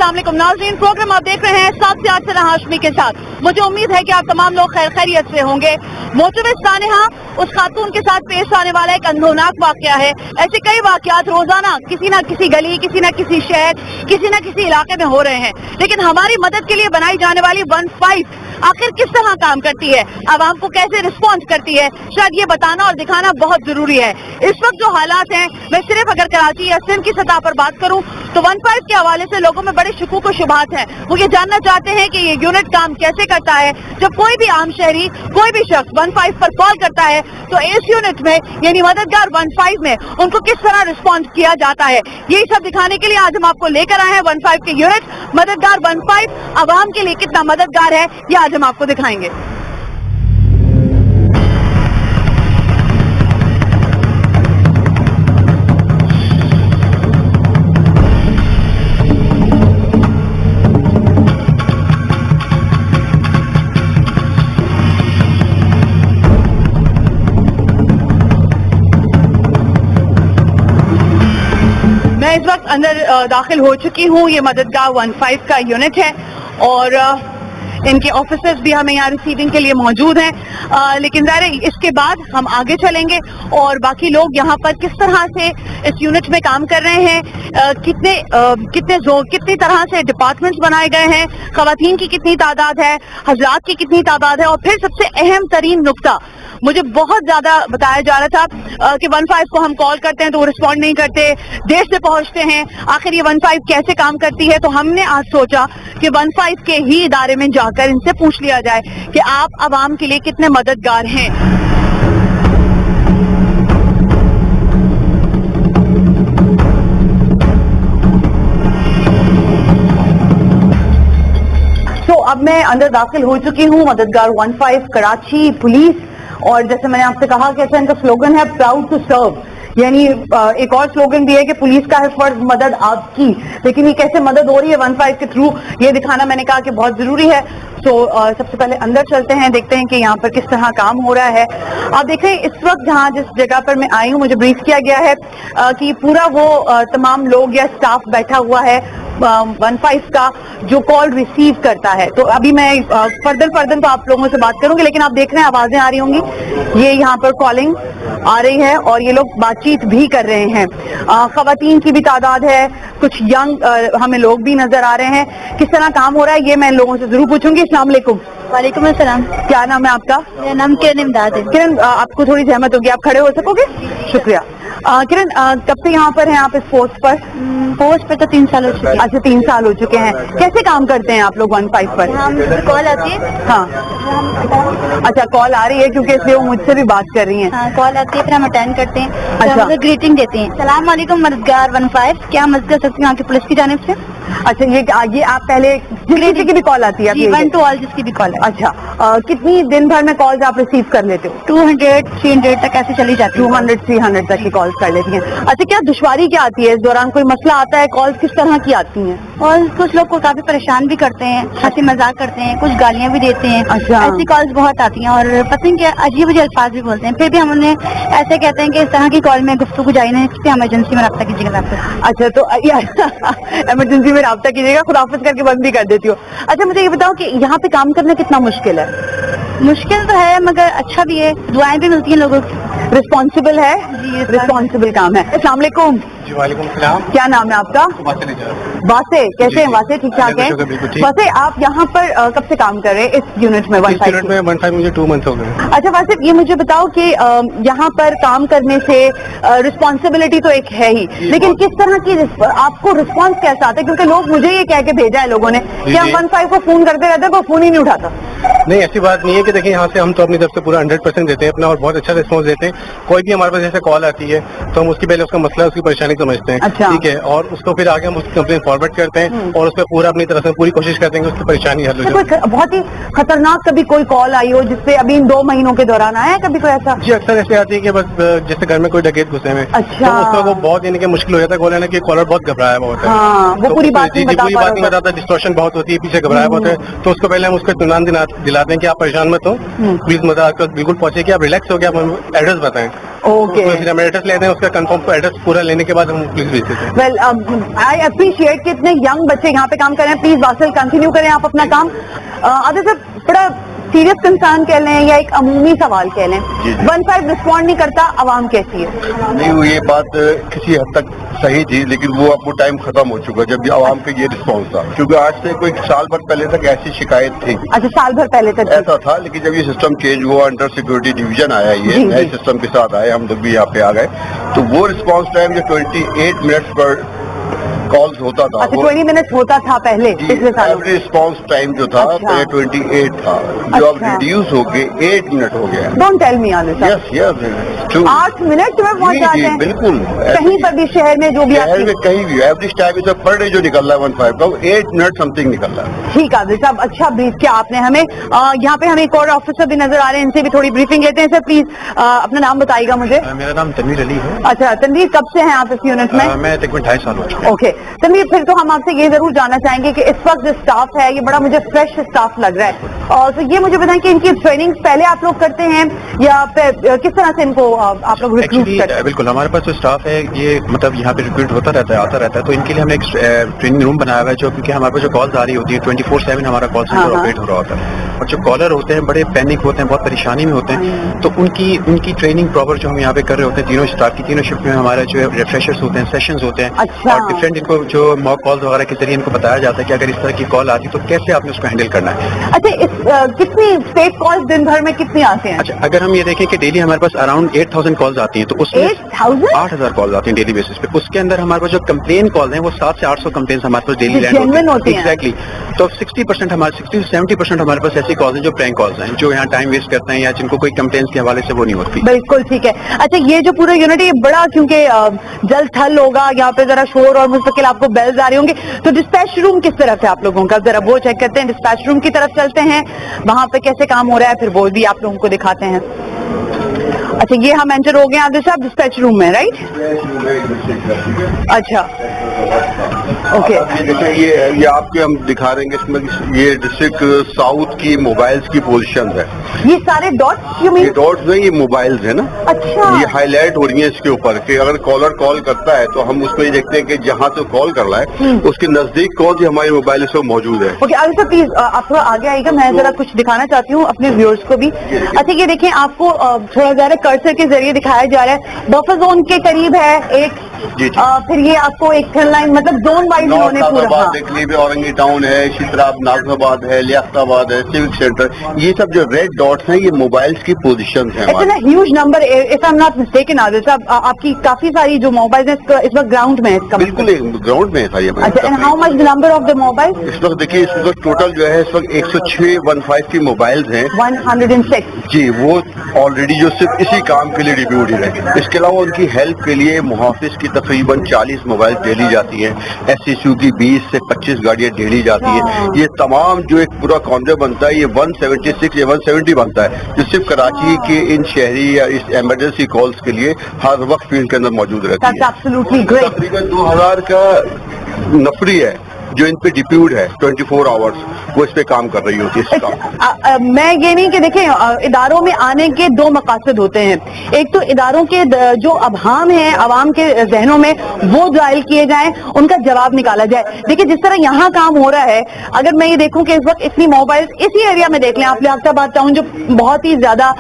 अस्सलाम वालेकुम नाज़रीन, प्रोग्राम आप देख रहे हैं 7 से 8 सना हाशमी के साथ। मुझे उम्मीद है कि आप तमाम लोग खैर खैरियत से होंगे। मोटरवे सानेहा उस खातून के साथ पेश आने वाला एक अंधोनाक वाकया है। ऐसे कई वाकयात रोजाना किसी न किसी गली, किसी न किसी शहर, किसी न किसी इलाके में हो रहे हैं, लेकिन हमारी मदद के लिए बनाई जाने वाली 15 आखिर किस तरह काम करती है, आवाम को कैसे रिस्पॉन्स करती है, शायद ये बताना और दिखाना बहुत जरूरी है। इस वक्त जो हालात हैं, मैं सिर्फ अगर कराची या सिंध की सतह पर बात करूं तो 15 के हवाले से लोगों में बड़े शुकूक व शुबहात हैं। वो ये जानना चाहते हैं कि ये यूनिट काम कैसे करता है। जब कोई भी आम शहरी, कोई भी शख्स 15 पर कॉल करता है तो इस यूनिट में यानी मददगार 15 में उनको किस तरह रिस्पॉन्स किया जाता है, यही सब दिखाने के लिए आज हम आपको लेकर आए हैं 15 के यूनिट। मददगार 15 आवाम के लिए कितना मददगार है, ये आज हम आपको दिखाएंगे। मैं इस वक्त अंदर दाखिल हो चुकी हूँ। ये मददगार 15 का यूनिट है और इनके ऑफिसर्स भी हमें यहाँ रिसीविंग के लिए मौजूद हैं, लेकिन ज़ाहिर है इसके बाद हम आगे चलेंगे और बाकी लोग यहाँ पर किस तरह से इस यूनिट में काम कर रहे हैं, कितनी तरह से डिपार्टमेंट्स बनाए गए हैं, खवातीन की कितनी तादाद है, हजरात की कितनी तादाद है, और फिर सबसे अहम तरीन नुक्ता मुझे बहुत ज्यादा बताया जा रहा था कि 15 को हम कॉल करते हैं तो वो रिस्पॉन्ड नहीं करते, देर से पहुंचते हैं। आखिर ये 15 कैसे काम करती है, तो हमने आज सोचा कि 15 के ही इदारे में जाकर इनसे पूछ लिया जाए कि आप आवाम के लिए कितने मददगार हैं। तो अब मैं अंदर दाखिल हो चुकी हूँ। मददगार 15 कराची पुलिस, और जैसे मैंने आपसे कहा कि अच्छा इनका स्लोगन है प्राउड टू सर्व, यानी एक और स्लोगन भी है कि पुलिस का है फर्ज मदद आपकी, लेकिन ये कैसे मदद हो रही है 15 के थ्रू, ये दिखाना मैंने कहा कि बहुत जरूरी है। तो सबसे पहले अंदर चलते हैं, देखते हैं कि यहाँ पर किस तरह काम हो रहा है। आप देख रहे हैं इस वक्त जहाँ जिस जगह पर मैं आई हूँ मुझे ब्रीफ किया गया है कि पूरा वो तमाम लोग या स्टाफ बैठा हुआ है 15 का जो कॉल रिसीव करता है। तो अभी मैं फर्दन तो आप लोगों से बात करूंगी, लेकिन आप देख रहे हैं आवाजें आ रही होंगी, ये यहाँ पर कॉलिंग आ रही है और ये लोग बातचीत भी कर रहे हैं। खवातीन की भी तादाद है, कुछ यंग हमें लोग भी नजर आ रहे हैं। किस तरह काम हो रहा है ये मैं इन लोगों से जरूर पूछूंगी। अस्सलाम वालेकुम। वालेकुम अस्सलाम। क्या नाम है आपका? मेरा नाम किरण इमदाद है। किरण, आपको थोड़ी जहमत होगी, आप खड़े हो सकोगे? शुक्रिया। किरण, कब से यहाँ पर हैं आप इस पोस्ट पर? पोस्ट पर तो 3 साल हो चुके हैं। अच्छा, 3 साल हो चुके हैं। कैसे काम करते हैं आप लोग 15 पर? हम कॉल आती है। हाँ, अच्छा, कॉल आ रही है क्योंकि इसलिए वो मुझसे भी बात कर रही हैं। हाँ, कॉल आती है, फिर हम अटेंड करते हैं, फिर अच्छा। हम उसे ग्रीटिंग देते हैं। सलाम वालेकुम मददगार 15, क्या मदद कर सकते हैं यहाँ की पुलिस की जानिब से? अच्छा, ये आप पहले किसी की भी कॉल आती है? 1 to all जिसकी भी कॉल है। अच्छा, कितनी दिन भर में कॉल्स आप रिसीव कर लेते हो? 200-300 तक ऐसे चली जाती है। 200-300 तक की कॉल्स कर लेती हैं। अच्छा, क्या दुश्वारी क्या आती है इस दौरान? कोई मसला आता है? कॉल्स किस तरह की आती हैं? और कुछ लोग को काफी परेशान भी करते हैं, हंसी मजाक करते हैं, कुछ गालियाँ भी देते हैं। अच्छा। ऐसी कॉल्स बहुत आती हैं और पता नहीं क्या अजीब अजीब अल्फाज भी बोलते हैं। फिर भी हम उन्हें ऐसे कहते हैं कि इस तरह की कॉल में गुफ्तगू जारी नहीं, इस पे इमरजेंसी में रब्ता कीजिएगा आपको। अच्छा, तो इमरजेंसी में रब्ता कीजिएगा, खुदाफिज करके बंद भी कर देती हो। अच्छा, मुझे ये बताओ कि यहाँ पे काम करना कितना मुश्किल है? मुश्किल तो है मगर अच्छा भी है, दुआएं भी मिलती हैं लोगों की। रिस्पॉन्सिबल है जी, रिस्पॉन्सिबल काम है। अस्सलाम वालेकुम। जी वालेकुम सलाम। क्या नाम है आपका? वासे। कैसे हैं वासे? ठीक ठाक है। वासे, आप यहाँ पर कब से काम कर रहे हैं इस यूनिट में? 15 में 15 मुझे 2 मंथ हो गए। अच्छा वासिफ, ये मुझे बताओ कि यहाँ पर काम करने से रिस्पॉन्सिबिलिटी तो एक है ही, लेकिन किस तरह की आपको रिस्पॉन्स कैसा आता है? क्योंकि लोग मुझे ये कह के भेजा है लोगों ने कि हम 15 को फोन करते रहते हैं, वो फोन ही नहीं उठाता। नहीं, ऐसी बात नहीं है कि देखिए यहाँ से हम तो अपनी तरफ से पूरा 100% देते हैं अपना और बहुत अच्छा रिस्पॉन्स देते हैं। कोई भी हमारे पास जैसे कॉल आती है तो हम उसकी पहले उसका मसला, उसकी परेशानी समझते हैं। अच्छा। ठीक है, और उसको फिर आगे हम उसकी कंप्लेन फॉरवर्ड करते हैं और उस पर पूरा अपनी तरफ से पूरी कोशिश करते हैं कि उसकी परेशानी हल हो जाए। कोई बहुत ही खतरनाक कभी कोई कॉल आई हो जिससे अभी इन 2 महीनों के दौरान आया है कभी कोई ऐसा? जी, अक्सर ऐसे आती है कि बस जैसे घर में कोई डकैत घुसे हुए। अच्छा। तो उसका वो बहुत यानी कि मुश्किल हो जाता है, कॉल आने की कॉलर बहुत घबराया हुआ होता है। हाँ, वो तो पूरी बात नहीं पूरी बात नहीं बताता, डिस्टॉर्शन बहुत होती है, पीछे घबराया हुआ होता है, तो उसको पहले हम उसको इत्मीनान दिलाते हैं कि आप परेशान मत हो, प्लीज मदद आपके पास बिल्कुल पहुंचे कि आप रिलैक्स हो, कि आप हमें एड्रेस बताएं। ओके फिर हम एड्रेस लेते हैं, उसका कंफर्म एड्रेस पूरा लेने के बाद हम पुलिस भेजते हैं। वेल आई अप्रिशिएट कि इतने यंग बच्चे यहाँ पे काम कर रहे हैं। प्लीज वासिल कंटिन्यू करें आप अपना काम। आदित्य सर, बड़ा सीरियस कंसर्न कह लें या एक अमूमी सवाल कह लें, 1-5 रिस्पॉन्ड नहीं करता, आवाम कैसी है? नहीं, वो ये बात किसी हद तक सही थी, लेकिन वो अब वो टाइम खत्म हो चुका जब आवाम का ये रिस्पॉन्स था, क्योंकि आज से कोई साल भर पहले तक ऐसी शिकायत थी। अच्छा, साल भर पहले तक ऐसा था, लेकिन जब ये सिस्टम चेंज हुआ, अंडर सिक्योरिटी डिवीजन आया, ये जी, नए जी। सिस्टम के साथ आए, हम लोग भी यहाँ पे आ गए, तो वो रिस्पॉन्स टाइम जो 28 मिनट्स पर कॉल्स होता था, अच्छा 20 मिनट होता था पहले पिछले सालों में। एवरेज रिस्पॉन्स टाइम जो था अच्छा। पहले 28 था, जो अब अच्छा। रिड्यूस होके 8 मिनट हो गया। Don't tell me Aditya, yes yes, 8 minute में पहुंच जाते हैं बिल्कुल। कहीं पर भी, शहर में जो भी शहर आपकी। में कहीं भी एवरेज टाइम इस पर डे जो निकल रहा है 15 का, 8 मिनट समथिंग निकल रहा है। ठीक आदित्य साहब, अच्छा ब्रीफ किया आपने हमें। यहाँ पे हमें एक और ऑफिसर भी नजर आ रहे हैं, इनसे भी थोड़ी ब्रीफिंग लेते हैं। सर प्लीज अपना नाम बताइएगा मुझे। मेरा नाम तनवीर अली है। अच्छा तनवीर, कब से हैं आप इस यूनिट में? मैं तकरीबन 2.5 साल हो चुका ओके तनवीर, फिर तो हम आपसे ये जरूर जानना चाहेंगे कि इस वक्त जो स्टाफ है ये बड़ा मुझे फ्रेश स्टाफ लग रहा है, और तो ये मुझे बताएं कि इनकी ट्रेनिंग पहले आप लोग करते हैं या किस तरह से इनको आप लोग रिक्रूट एक्चुअली करते हैं? बिल्कुल, हमारे पास जो स्टाफ है ये मतलब यहाँ पे रिक्रूट होता रहता है, आता रहता है, तो इनके लिए हमने एक ट्रेनिंग रूम बनाया हुआ है, जो क्योंकि हमारे पास जो कॉल्स आ रही होती है 24/7 हमारा कॉल हाँ, सेंटर हाँ। ऑपरेट हो रहा होता है, और जो कॉलर होते हैं बड़े पैनिक होते हैं, बहुत परेशानी में होते हैं, तो उनकी ट्रेनिंग प्रॉपर जो हम यहाँ पे कर रहे होते हैं, तीनों स्टाफ की तीनों शिफ्ट में हमारे जो रिफ्रेशर्स होते हैं, सेशंस होते हैं, अच्छा। और डिफरेंट इनको जो मॉक कॉल्स वगैरह के जरिए इनको बताया जाता है कि अगर इस तरह की कॉल आती तो कैसे आपने उसको हैंडल करना है। अच्छा, कितनी फेक कॉल्स दिन भर में कितनी आते हैं? अच्छा, अगर हम ये देखें कि डेली हमारे पास अराउंड 8,000 कॉल्स आती हैं, तो उसमें 8,000? 8,000 कॉल्स आती हैं डेली बेसिस पे। उसके अंदर हमारे पास जो कंप्लेन कॉल हैं वो 700 से 800 कंप्लेन हमारे पास डेली जो genuine होती हैं। एग्जैक्टली। तो 60% हमारे 60 से 70% हमारे पास ऐसी कॉल्स हैं जो प्रैंक कॉल्स हैं, जो यहाँ टाइम वेस्ट करते हैं या जिनको कोई कंप्लेन के हवाले से वो नहीं होती। बिल्कुल ठीक है। अच्छा, ये जो पूरा यूनिट है ये बड़ा, क्योंकि जल थल होगा, यहाँ पे जरा शोर और मुस्तकिल आपको बेल्स आ रही होंगी, तो डिस्पैच रूम किस तरफ है आप लोगों का? जरा वो चेक करते हैं, डिस्पैच रूम की तरफ चलते हैं, वहां पे कैसे काम हो रहा है, फिर वो भी आप लोगों को दिखाते हैं। अच्छा, ये हम एंटर हो गए आदित्य साहब डिस्पैच रूम में, राइट? अच्छा, ओके। देखिए, ये आपके हम दिखा रहे हैं इसमें, ये डिस्ट्रिक्ट साउथ की मोबाइल्स की पोजीशन है। ये सारे डॉट्स यू ये मीन? डॉट्स नहीं, ये मोबाइल्स है ना, अच्छा, ये हाईलाइट हो रही है इसके ऊपर कि अगर कॉलर कॉल करता है तो हम उसमें ये देखते हैं कि जहाँ से कॉल कर रहा है उसके नजदीक कौन सी हमारे मोबाइल इस वक्त मौजूद है। ओके आदित्य साहब प्लीज आप थोड़ा आगे आइएगा, मैं जरा कुछ दिखाना चाहती हूँ अपने व्यूअर्स को भी। अच्छा, ये देखें, आपको थोड़ा जरा कर्सर के जरिए दिखाया जा रहा है, बफर जोन के करीब है एक, जी, जी। फिर ये आपको एक थिन लाइन, मतलब जोन वाइज इन्होंने पूरा। नाज़ाबाद देख लीजिए, औरंगी टाउन है, शितराब नाज़ाबाद है, लियाकताबाद है, सिविक सेंटर, ये सब जो रेड डॉट्स हैं ये मोबाइल्स की पोजीशन है इट्स हमारी। A huge number, if I am not mistaken Aditya साहब, आपकी काफी सारी जो मोबाइल है इस वक्त ग्राउंड में है इसका बिल्कुल ग्राउंड में था ये। अच्छा, and how much the number of the mobile? इस वक्त देखिए, इस वक्त टोटल जो है इस वक्त 106 की मोबाइल्स हैं 106। जी, वो ऑलरेडी जो सिर्फ इसी काम के लिए डिप्यूटेड है। इसके अलावा उनकी हेल्प के लिए मुहाफिज की तकरीबन 40 मोबाइल डेली जाती हैं, SSU की 20 से 25 गाड़ियां डेली जाती हैं। ये तमाम जो एक पूरा कॉन्वे बनता है, ये 176 या 170 बनता है, जो सिर्फ कराची के इन शहरी या इस इमरजेंसी कॉल्स के लिए हर वक्त फील्ड के अंदर मौजूद रहती दैट्स है। Absolutely great. तकरीबन 2000 का नफरी है जो इन पे डिप्यूट है 24 आवर्स, वो इस पे काम कर रही होती है। मैं ये नहीं कि देखें, इदारों में आने के दो मकासद होते हैं, एक तो इदारों के जो अभाम हैं आवाम के जहनों में वो जाहिल किए जाएं, उनका जवाब निकाला जाए। देखिए, जिस तरह यहाँ काम हो रहा है, अगर मैं ये देखूं कि इस वक्त इतनी मोबाइल इसी एरिया में देख लें आप, लियाकताबाद टाउन जो बहुत ही ज्यादा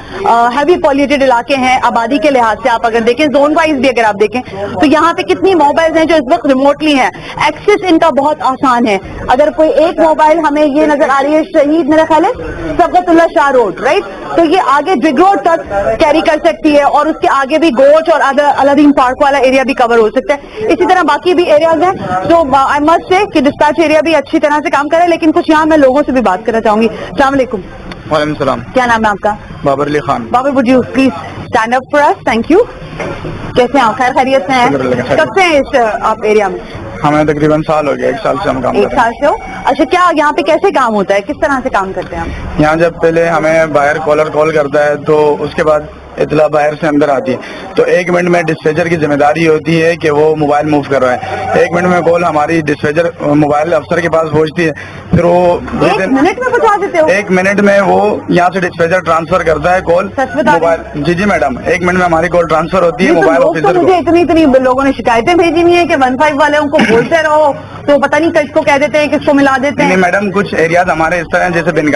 हैवी पॉल्यूटेड इलाके हैं आबादी के लिहाज से, आप अगर देखें जोन वाइज भी अगर आप देखें तो यहाँ पे कितनी मोबाइल हैं जो इस वक्त रिमोटली हैं, एक्सेस इनका बहुत आसान है। अगर कोई एक मोबाइल हमें ये नजर आ रही है शहीद मेरा ख्याल है सबकतुल्लाह शाह रोड, राइट, तो ये आगे ड्रिग रोड तक कैरी कर सकती है, और उसके आगे भी गोच और अलादीन पार्क वाला एरिया भी कवर हो सकता है। इसी तरह बाकी भी एरियाज हैं, तो आई मस्ट से कि डिस्पैच एरिया भी अच्छी तरह से काम करे। लेकिन कुछ यहाँ मैं लोगों से भी बात करना चाहूंगी। अस्सलाम वालेकुम। वालेकुम सलाम। क्या नाम है आपका? Babar Ali Khan. Babar, would you please stand up for us? Thank you. कैसे हैं आप? खैर खैरियत से हैं? कब से हैं इस आप एरिया में? हमें तकरीबन साल हो गया, 1 साल से हम काम एक साल से हो? अच्छा, क्या यहाँ पे कैसे काम होता है, किस तरह से काम करते हैं हम? यहाँ जब पहले हमें बाहर कॉलर कॉल करता है तो उसके बाद اطلاع باہر سے اندر آتی ہے تو 1 منٹ میں ڈسپیچر کی ذمہ داری ہوتی ہے کہ وہ موبائل موو کروائے. 1 منٹ میں کال ہماری ڈسپیچر موبائل افسر کے پاس پہنچتی ہے, پھر وہ 1 منٹ میں پہنچا دیتے ہو؟ 1 منٹ میں وہ یہاں سے ڈسپیچر ٹرانسفر کرتا ہے کال موبائل. جی میڈم, 1 منٹ میں ہماری کال ٹرانسفر ہوتی ہے موبائل آفیسر کو. مجھے اتنی لوگوں نے شکایتیں بھیجی ہوئی ہیں کہ 15 والوں کو بولتے رہو تو پتہ نہیں کس کو کہہ دیتے ہیں, کس کو ملا دیتے ہیں. نہیں میڈم, کچھ ایریاز ہمارے اس طرح ہیں جیسے بن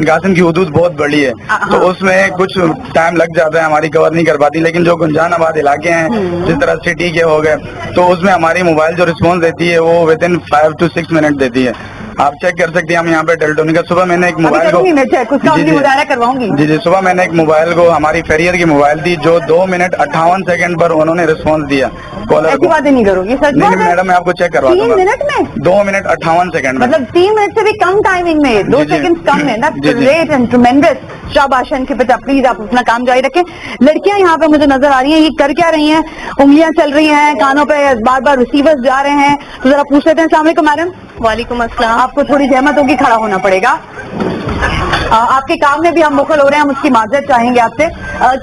قاسم کی حدود بہت بڑی ہے تو اس میں کچھ ٹائم لگ جاتا ہے, ہماری کور نہیں کر پاتی. لیکن جو گنجان آباد علاقے ہیں جس طرح سٹی کے ہو گئے تو اس میں ہماری موبائل جو رسپانس دیتی ہے وہ ودن 5 to 6 منٹ دیتی ہے. آپ چیک کر سکتے ہیں, ہم یہاں پہ ٹیلیٹونک کا صبح میں نے ایک موبائل کو جی صبح میں نے ایک موبائل کو, ہماری فیریئر کی موبائل تھی جو 2 منٹ 58 سیکنڈ پر انہوں نے رسپانس دیا کالر کو. باتیں نہیں کرو گی سر. نہیں میڈم, میں آپ کو چیک کروا دوں گا. 3 منٹ میں 2 منٹ 58 سیکنڈ میں, مطلب 3 منٹ سے بھی کم ٹائمنگ میں 2 سیکنڈ کم ہے. Great and tremendous. شاباش ان کے بیٹا, پلیز آپ اپنا کام جاری رکھیں. لڑکیاں یہاں پہ مجھے نظر آ رہی ہیں, یہ کر کیا رہی ہیں؟ انگلیاں چل رہی ہیں, کانوں پہ بار بار ریسیورز جا رہے ہیں. تو ذرا پوچھ لیتے ہیں. السلام علیکم میڈم. وعلیکم السلام. آپ کو تھوڑی زحمت ہوگی, کھڑا ہونا پڑے گا. آپ کے کام میں بھی ہم مخل ہو رہے ہیں, ہم اس کی معذرت چاہیں گے آپ سے.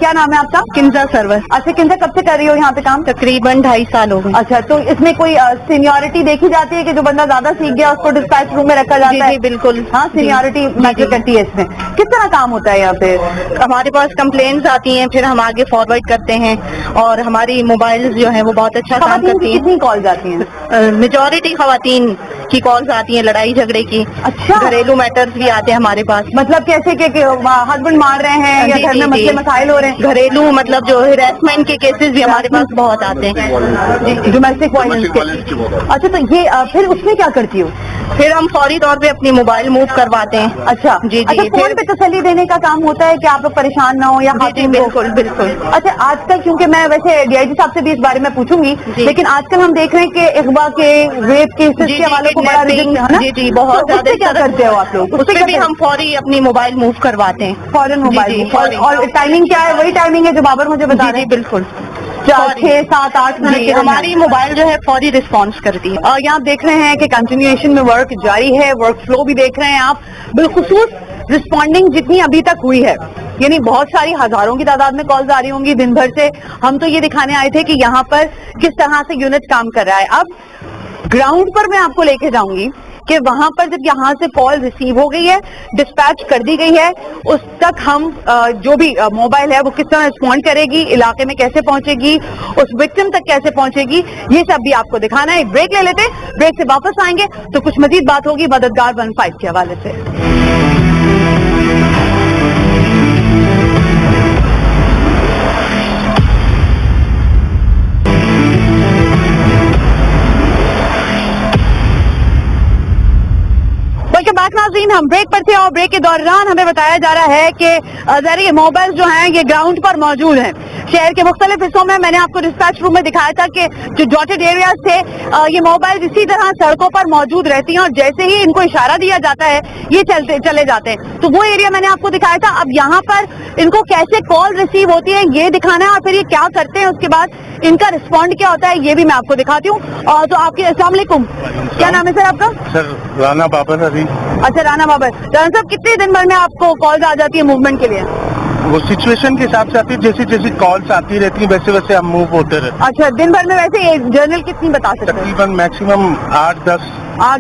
کیا نام ہے آپ کا؟ کنزا سرور. اچھا کنزا, کب سے کر رہی ہو یہاں پہ کام؟ تقریباً 2.5 سال ہو گئے. اچھا, تو اس میں کوئی سینیورٹی دیکھی جاتی ہے کہ جو بندہ زیادہ سیکھ گیا اس کو ڈسپیچ روم میں رکھا جاتا ہے؟ جی بالکل. ہاں, سینیورٹی میٹر کرتی ہے اس میں. کس طرح کام ہوتا ہے یہاں پہ؟ ہمارے پاس کمپلینٹس آتی ہیں, پھر ہم آگے فارورڈ کرتے ہیں, اور ہماری موبائل جو ہیں وہ بہت اچھا کام خواتین کرتی کی ہیں. کتنی کالز آتی ہیں؟ میجورٹی خواتین کی کالز آتی ہیں لڑائی جھگڑے کی. اچھا, گھریلو میٹرز بھی آتے ہیں ہمارے پاس. مطلب کیسے کہ ہسبینڈ مار رہے ہیں یا گھر میں مسئلے مسائل ہو رہے ہیں؟ گھریلو مطلب جو ہراسمنٹ کے کیسز بھی ہمارے پاس بہت آتے ہیں. ڈومیسٹک وائلنس کے. اچھا, تو یہ پھر اس میں کیا کرتی ہو؟ پھر ہم فوری طور پہ اپنی موبائل موو کرواتے ہیں. اچھا جی اچھا, فون پہ تسلی دینے کا کام ہوتا ہے کہ آپ لوگ پریشان نہ ہو یا جی بالکل بالکل. اچھا, آج کل کیونکہ میں ویسے ڈی آئی جی صاحب سے بھی اس بارے میں پوچھوں گی, لیکن آج کل ہم دیکھ رہے ہیں کہ اغوا کے ریپ کیسز کے حوالے کو بڑا جی بہت زیادہ. کیا کرتے ہو آپ لوگ؟ اس پہ بھی ہم فوری اپنی موبائل موو کرواتے ہیں. فوراً موبائل. اور ٹائمنگ کیا ہے؟ وہی ٹائمنگ ہے جو بابر مجھے بتا رہے ہیں. بالکل 6, 7, 8 منٹ. ہماری موبائل جو ہے فوری رسپانس کرتی ہے. اور یہاں دیکھ رہے ہیں کہ کنٹینیوشن میں ورک جاری ہے, ورک فلو بھی دیکھ رہے ہیں آپ. بالخصوص رسپونڈنگ جتنی ابھی تک ہوئی ہے, یعنی بہت ساری ہزاروں کی تعداد میں کالز آ رہی ہوں گی دن بھر سے. ہم تو یہ دکھانے آئے تھے کہ یہاں پر کس طرح سے یونٹ کام کر رہا ہے. اب گراؤنڈ پر میں آپ کو لے کے جاؤں گی کہ وہاں پر جب یہاں سے کال ریسیو ہو گئی ہے, ڈسپیچ کر دی گئی ہے, اس تک ہم جو بھی موبائل ہے وہ کس طرح رسپونڈ کرے گی, علاقے میں کیسے پہنچے گی, اس وکٹم تک کیسے پہنچے گی, یہ سب بھی آپ کو دکھانا ہے. ایک بریک لے لیتے, بریک سے واپس آئیں گے تو کچھ مزید بات ہوگی مددگار 15 کے حوالے سے. ناظرین, ہم بریک پر تھے اور بریک کے دوران ہمیں بتایا جا رہا ہے کہ ذریعے موبائل جو ہیں یہ گراؤنڈ پر موجود ہیں شہر کے مختلف حصوں میں. میں نے آپ کو ڈسپیچ روم میں دکھایا تھا کہ جو ڈاٹڈ ایریاز تھے یہ موبائل اسی طرح سڑکوں پر موجود رہتی ہیں, اور جیسے ہی ان کو اشارہ دیا جاتا ہے یہ چلے جاتے ہیں. تو وہ ایریا میں نے آپ کو دکھایا تھا. اب یہاں پر ان کو کیسے کال ریسیو ہوتی ہے یہ دکھانا ہے, اور پھر یہ کیا کرتے ہیں, اس کے بعد ان کا رسپونڈ کیا ہوتا ہے یہ بھی میں آپ کو دکھاتی ہوں. اور تو آپ کے السلام علیکم, کیا نام ہے سر آپ کا؟ سر رانا بابر. ابھی اچھا, رانا بابر. رانا صاحب, کتنے دن بھر میں آپ کو کالز آ جاتی ہے موومنٹ کے لیے؟ وہ سچویشن کے حساب سے آتی ہے, جیسی کالس آتی رہتی ہیں ویسے ویسے ہم موو ہوتے رہتے ہیں. اچھا, دن بھر میں ویسے جرنل کتنی بتا سکتے ہیں؟ تقریباً میکسیمم 8-10 آ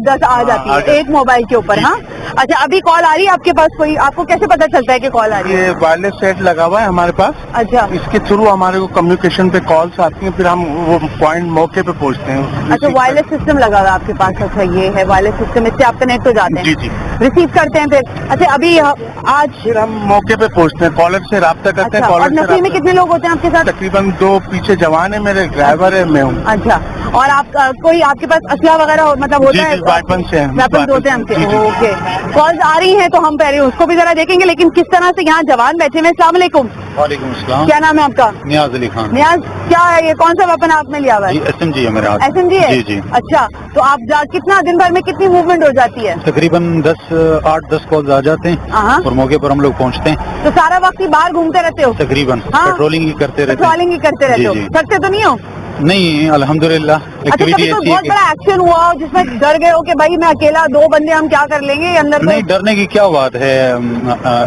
جاتی ہے ایک موبائل کے اوپر. ہاں, اچھا, ابھی کال آ رہی ہے آپ کے پاس کوئی؟ آپ کو کیسے پتا چلتا ہے کہ کال آ رہی ہے؟ یہ وائرلیس سیٹ لگا ہوا ہے ہمارے پاس. اچھا, اس کے تھرو ہمارے کو کمیونیکیشن پہ کالس آتی ہیں, پھر ہم وہ پوائنٹ موقع پہ پہنچتے ہیں. اچھا, وائرلیس سسٹم لگا ہوا ہے آپ کے پاس. اچھا, یہ ہے وائرلیس سسٹم, اس سے آپ کنیکٹ ہو جاتے ہیں. جی جی, ریسیو کرتے ہیں پھر. اچھا, ابھی آج پھر ہم موقع پہ پہنچتے ہیں, کالر سے رابطہ کرتے ہیں. اور نفری میں کتنے لوگ ہوتے ہیں آپ کے ساتھ؟ تقریباً 2 پیچھے جوان ہیں, میرے ڈرائیور ہے, میں ہوں. اچھا, اور آپ کوئی آپ کے پاس اسلحہ وغیرہ مطلب ہوتا ہے؟ ویپن سے ہوتے ہیں. اوکے, کالز آ رہی ہیں تو ہم پہلے اس کو بھی ذرا دیکھیں گے, لیکن کس طرح سے یہاں جوان بیٹھے ہوئے. السلام علیکم. وعلیکم السلام. کیا نام ہے آپ کا؟ نیاز علی خان. نیاز, کیا ہے یہ, کون سا ویپن آپ نے لیا ہوا ہے؟ SMG ہے میرے ہاتھ. SMG ہے. جی جی. اچھا, تو آپ کتنا دن بھر میں کتنی موومنٹ ہو جاتی ہے؟ تقریباً 8-10 کالز آ جاتے ہیں, اور موقع پر ہم لوگ پہنچتے ہیں. تو سارا وقت ہی باہر گھومتے رہتے ہو؟ تقریباً پیٹرولنگ ہی کرتے رہتے ہو. تھکتے تو نہیں ہو؟ नहीं अल्हम्दुलिल्लाह अच्छा, एक्टिविटी कभी कोई ऐसी है बहुत कि बड़ा एक्शन हुआ हो जिसमें डर गए हो कि भाई मैं अकेला, 2 बंदे हम क्या कर लेंगे अंदर नहीं डरने की क्या बात है।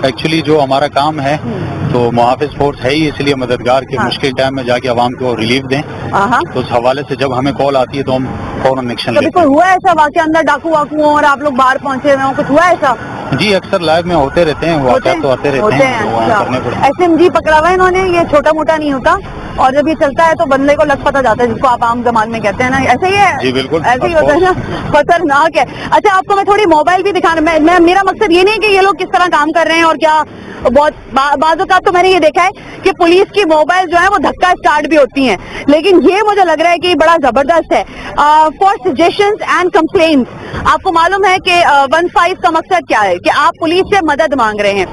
एक्चुअली जो हमारा काम है तो मुहाफिज फोर्स है ही, इसलिए मददगार के हाँ। मुश्किल टाइम में जाके आवाम को रिलीफ दें। हाँ, तो उस हवाले से जब हमें कॉल आती है तो हम फौरन एक्शन कभी लेते कोई हुआ ऐसा वाकया अंदर डाकू वाकू हो और आप लोग बाहर पहुंचे हुए हो, कुछ हुआ ऐसा? हैं। जी अक्सर लाइव में होते रहते हैं, वाक़यात तो आते रहते हैं, तो वहाँ करने पड़ते हैं। SMG पकड़ा हुआ है इन्होंने, ये छोटा मोटा नहीं होता, और जब ये चलता है तो बंदे को लग पता जाता है, जिसको आप आम जबान में कहते हैं ना, ऐसे ही है। जी बिल्कुल, ऐसे ही होता है ना, खतरनाक है। अच्छा, आपको मैं थोड़ी मोबाइल भी दिखाना, मैं मेरा मकसद ये नहीं है कि ये लोग किस तरह काम कर रहे हैं और क्या, बहुत बाज़ औक़ात तो मैंने ये देखा है कि पुलिस की मोबाइल जो है वो धक्का स्टार्ट भी होती हैं, लेकिन ये मुझे लग रहा है कि बड़ा जबरदस्त है। फॉर सजेशंस एंड कंप्लेंट्स, आपको मालूम है कि 15 का मकसद क्या है, कि आप पुलिस से मदद मांग रहे हैं,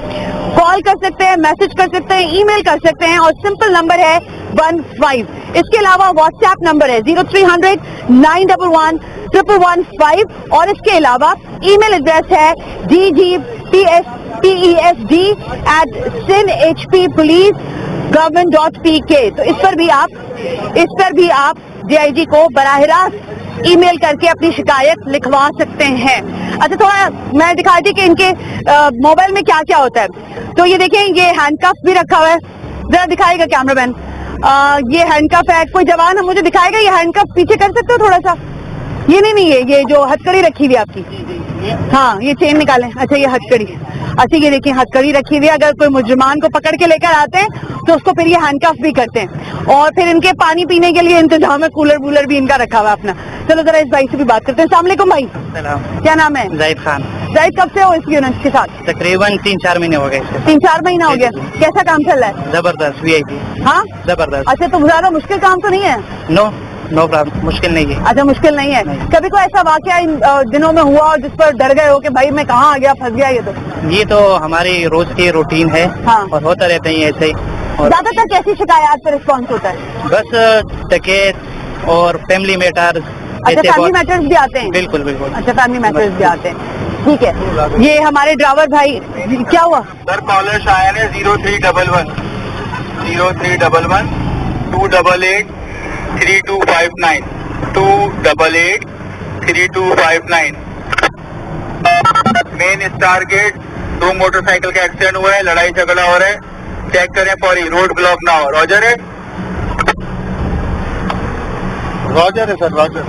कॉल कर सकते हैं, मैसेज कर सकते हैं, ईमेल कर सकते हैं, और सिंपल नंबर है 15। इसके अलावा व्हाट्सएप नंबर है 0300 911 115, और इसके अलावा ईमेल एड्रेस है dgpsd@sinhppolice.gov.pk। तो इस पर भी आप DIG को बराह रास्त ईमेल करके अपनी शिकायत लिखवा सकते हैं। अच्छा, थोड़ा मैं दिखा दी कि इनके मोबाइल में क्या क्या होता है। तो ये देखें, ये हैंडकफ भी रखा हुआ है, जरा दिखाएगा कैमरामैन। ये हैंडकफ है, कोई जवान है मुझे दिखाएगा, ये हैंडकफ पीछे कर सकते हो थोड़ा सा? ये नहीं है, ये जो हथकड़ी रखी हुई है आपकी, हाँ ये चेन निकालें। अच्छा, ये हथकड़ी, अच्छा ये देखिए हथकड़ी रखी हुई है, अगर कोई मुजरिमान को पकड़ के लेकर आते हैं तो उसको फिर ये हैंडकफ भी करते हैं, और फिर इनके पानी पीने के लिए इंतजाम है, कूलर वूलर भी इनका रखा हुआ है अपना। चलो जरा इस भाई से भी बात करते हैं। अस्सलाम वालेकुम भाई, क्या नाम है? जाहिद खान। जाहिद, कब से हो इस यूनिट के साथ? तकरीबन 3-4 महीने हो गए। 3-4 महीना हो गया। कैसा काम चल रहा है? जबरदस्त VIP। हाँ जबरदस्त। अच्छा, तो ज्यादा मुश्किल काम तो नहीं है? नो प्रॉब्लम, मुश्किल नहीं है। अच्छा, मुश्किल नहीं है। कभी कोई ऐसा वाकया इन दिनों में हुआ और जिस पर डर गए हो कि भाई मैं कहाँ आ गया, फंस गया? ये तो हमारी रोज की रूटीन है, हाँ। और होता रहता है ऐसे ही। और ज्यादातर कैसी शिकायत पर रिस्पॉन्स होता है? बस डकैत और फैमिली मैटर्स। अच्छा, फैमिली मैटर्स भी आते हैं? बिल्कुल बिल्कुल। अच्छा, फैमिली मैटर्स भी आते हैं, ठीक है। ये हमारे ड्राइवर भाई, क्या हुआ सर? कॉलर्स आए हैं 0311 288 3259 288 3259। मेन स्टार गेट 2 मोटरसाइकिल का एक्सीडेंट हुआ है, लड़ाई झगड़ा हो रहा है, चेक करें फौरी, रोड ब्लॉक ना हो। रॉजर है? रॉजर है सर, रॉजर।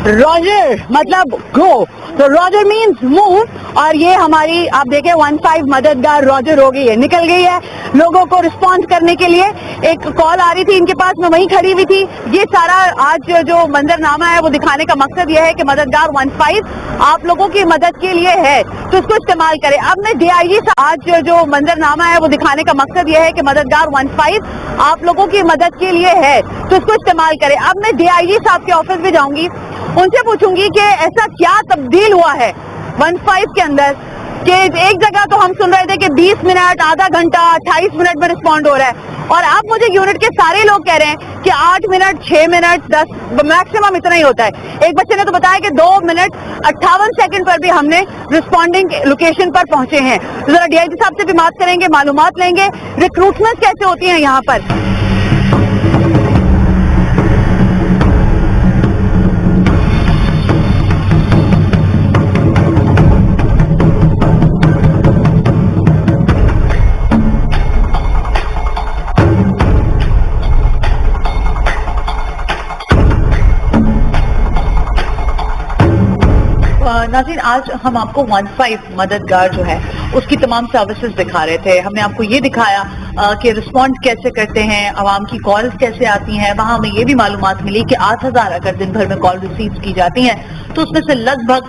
रॉजर मतलब गो, तो रॉजर मीन्स मूव, और ये हमारी आप देखें 15 मददगार रॉजर हो गई है, निकल गई है लोगों को रिस्पॉन्स करने के लिए। एक कॉल आ रही थी इनके पास, मैं वहीं खड़ी हुई थी। ये सारा आज जो मंजरनामा है वो दिखाने का मकसद ये है कि मददगार 15 आप लोगों की मदद के लिए है, तो इसको इस्तेमाल करें। अब मैं DIG से आज जो मंजरनामा है वो दिखाने का मकसद ये है कि मददगार 15 आप लोगों की मदद के लिए है, तो इसको इस्तेमाल करें। अब मैं DIG साहब के ऑफिस में जाऊंगी, उनसे पूछूंगी कि ऐसा क्या तब्दील हुआ है 15 के अंदर, कि एक जगह तो हम सुन रहे थे कि 20 मिनट, आधा घंटा, 28 मिनट में रिस्पॉन्ड हो रहा है, और अब मुझे यूनिट के सारे लोग कह रहे हैं कि 8 मिनट, 6 मिनट, 10 मैक्सिमम इतना ही होता है। एक बच्चे ने तो बताया कि 2 मिनट 58 सेकंड पर भी हमने रिस्पॉन्डिंग लोकेशन पर पहुंचे हैं। तो जरा DIG साहब से भी बात करेंगे, मालूमात लेंगे, रिक्रूटमेंट कैसे होती है यहाँ पर। नाज़रीन, आज हम आपको 15 मददगार जो है उसकी तमाम सर्विसेज दिखा रहे थे। हमने आपको ये दिखाया कि रिस्पॉन्ड कैसे करते हैं, आवाम की कॉल्स कैसे आती हैं। वहाँ हमें ये भी मालूमात मिली कि 8000 अगर दिन भर में कॉल रिसीव की जाती हैं तो उसमें से लगभग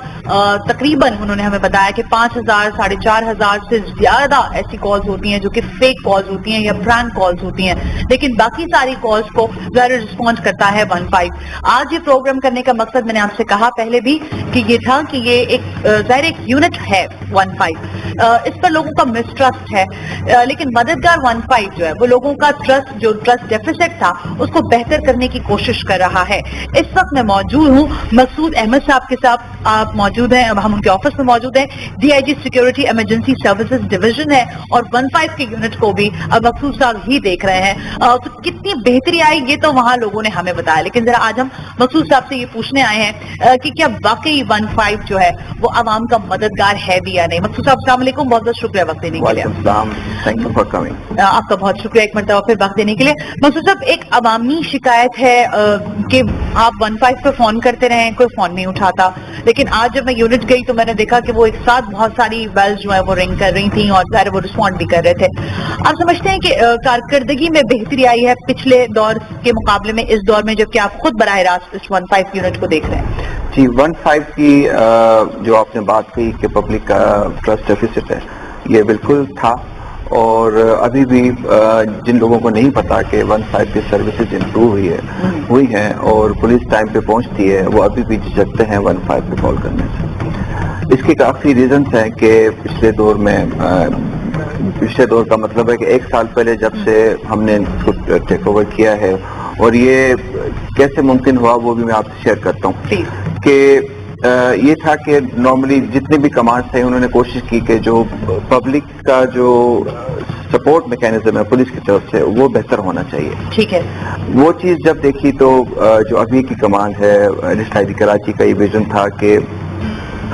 तकरीबन उन्होंने हमें बताया कि 5000 4500 से ज्यादा ऐसी कॉल्स होती हैं जो कि फेक कॉल्स होती हैं या प्रैंक कॉल्स होती हैं, लेकिन बाकी सारी कॉल्स को ज़ाहिर रिस्पॉन्ड करता है 15। आज ये प्रोग्राम करने का मकसद मैंने आपसे कहा पहले भी कि ये था कि کہ ایک ظاہر ایک یونٹ ہے 15 اس پر لوگوں کا مسٹرسٹ ہے لیکن مددگار 15 جو ہے وہ لوگوں کا جو ٹرسٹ ڈیفیسٹ تھا اس کو بہتر کرنے کی کوشش کر رہا ہے. اس وقت میں موجود ہوں مقصود احمد صاحب کے ساتھ. آپ موجود ہیں, اب ہم ان کے آفس میں موجود ہیں. DIG security emergency services division ہے اور 15 کے یونٹ کو بھی اب مقصود صاحب ہی دیکھ رہے ہیں. تو کتنی بہتری آئی یہ تو وہاں لوگوں نے ہمیں بتایا, لیکن ذرا آج ہم مقصود صاحب سے یہ پوچھنے آئے ہیں کہ کیا واقعی 15 جو ہے وہ عوام کا مددگار ہے بھی یا نہیں. مقصود صاحب السلام علیکم, بہت بہت شکریہ وقت دینے کے لیے. Thank you for coming. آپ کا بہت شکریہ ایک مرتبہ پھر وقت دینے کے لیے. مقصود صاحب ایک عوامی شکایت ہے کہ آپ 15 پہ فون کرتے رہے کوئی فون نہیں اٹھاتا, لیکن آج جب میں یونٹ گئی تو میں نے دیکھا کہ وہ ایک ساتھ بہت ساری بیلز جو ہے وہ رنگ کر رہی تھیں اور ظاہر وہ رسپونڈ بھی کر رہے تھے. آپ سمجھتے ہیں کہ کارکردگی میں بہتری آئی ہے پچھلے دور کے مقابلے میں اس دور میں جبکہ آپ خود براہ راست اس 15 یونٹ کو دیکھ رہے ہیں؟ جی 15 کی جو آپ نے بات کی کہ پبلک کا ٹرسٹ ڈیفیسٹ ہے, یہ بالکل تھا. اور ابھی بھی جن لوگوں کو نہیں پتا کہ 15 کی سروسز امپروو ہوئی ہیں اور پولیس ٹائم پہ پہنچتی ہے, وہ ابھی بھی جھجکتے ہیں 15 پہ کال کرنے سے. اس کے کافی ریزنس ہیں کہ پچھلے دور کا مطلب ہے کہ 1 سال پہلے جب سے ہم نے اس کو ٹیک اوور کیا ہے, اور یہ کیسے ممکن ہوا وہ بھی میں آپ سے شیئر کرتا ہوں. کہ یہ تھا کہ نارملی جتنے بھی کمانڈس ہیں انہوں نے کوشش کی کہ جو پبلک کا جو سپورٹ میکینزم ہے پولیس کی طرف سے وہ بہتر ہونا چاہیے. ٹھیک ہے. وہ چیز جب دیکھی تو جو ابھی کی کمانڈ ہے DIG کراچی کا یہ ویژن تھا کہ